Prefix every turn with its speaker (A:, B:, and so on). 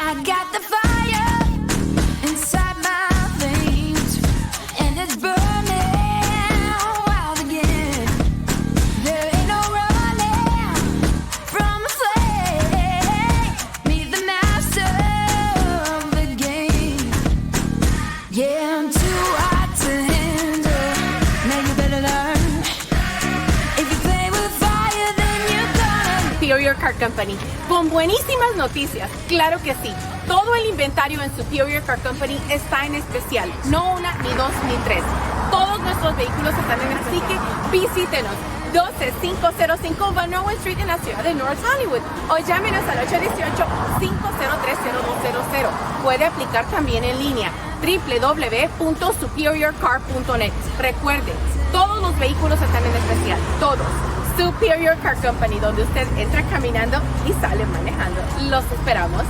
A: I got the fire inside my veins, and it's burning wild again. There ain't no running from the flame. Meet the master of the game. Yeah, I'm too hot to handle. Now you better learn. If you play with fire, then you're gonna.
B: Superior Car Company, con buenísimas noticias, claro que sí. Todo el inventario en Superior Car Company está en especial, no una, ni dos, ni tres. Todos nuestros vehículos están en especial, así que visítenos. 12505 Van Owen Street en la ciudad de North Hollywood o llámenos al 818-503-0200. Puede aplicar también en línea www.superiorcar.net. Recuerde, todos los vehículos están en especial, todos. Superior Car Company, donde usted entra caminando y sale manejando. Los esperamos.